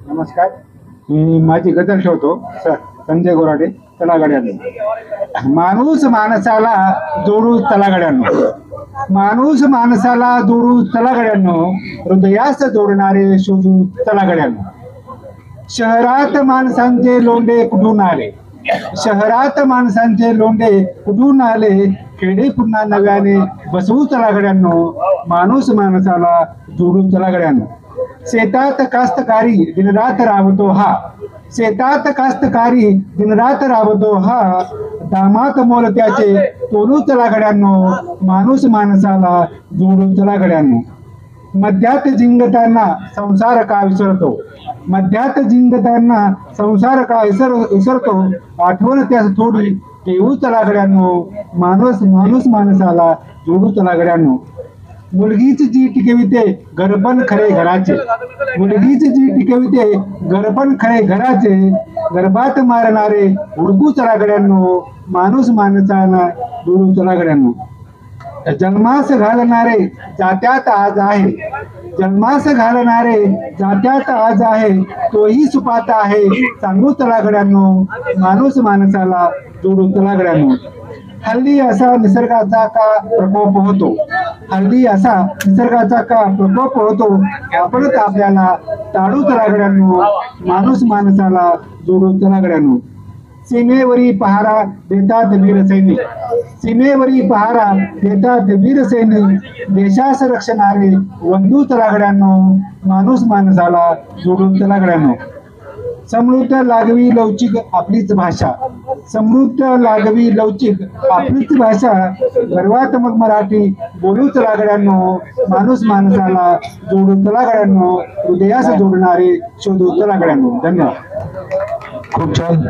नमस्कार. मी माझी गजल ठेवतो सर. संजय गोराडे, तलागड्यांनो. माणूस माणसाला जोडू तलागड्यांनो. माणूस माणसाला जोडू तलागड्यांनो. हृदयास जोडणारे शोधू तलागड्यांनो. शहरात माणसांचे लोंढे कुठून आले. शहरात माणसांचे लोंढे कुठून आले. खेडे पुन्हा नव्याने बसवू तलागड्यांनो. माणूस माणसाला जोडू तलागड्यांनो. शेतात कास्तकारी दिनरात राबतो हा. शेतात कास्तकारी दिनरात राबतो हा. दामात मोल त्याचे तोलू तलागड्यांनो. माणूस माणसाला जोडू तलागड्यांनो. मध्यात जिंकताना संसार का विसरतो. मध्यात जिंकताना संसार का विसरतो. आठवण त्यास थोडी ठेवू तलागड्यांनो. माणूस माणसाला जोडू तलागड्यांनो. मुलगीच जी टिकविते घरपण खरे घराचे. मुलगीच जी टिकविते घरपण खरे घराचे. गर्भात मारणारे हुडकू तलागड्यांनो. माणूस माणसाला जोडू तलागड्यांनो. जन्मास घालणारे जात्यात आज आहे. जन्मास घालणारे जात्यात आज आहे. तोही सुपात आहे सांगू तलागड्यांनो. माणूस माणसाला जोडू तलागड्यांनो. हल्ली असा निसर्गाचा का प्रकोप होतो. हल्ली असा निसर्गाचा का प्रकोप होतो. आपणच आपल्याला ताडू तलागड्यांनो. माणूस माणसाला जोडू तलागड्यांनो. सीमेवरी पहारा देतात वीर सैनिक. सीमेवरी पहारा देतात वीर सैनिक. देशास रक्षणारे वंदू तलागड्यांनो. माणूस माणसाला जोडून तलागड्यांनो. समृद्ध लागवी लवचिक आपलीच भाषा. समृद्ध लागवी लवचिक आपलीच भाषा. गर्वात मग मराठी बोलू तलागड्यांनो. माणूस माणसाला जोडू तलागड्यांनो. हृदयास जोडणारे शोधू तलागड्यांनो. धन्यवाद. खूप छान.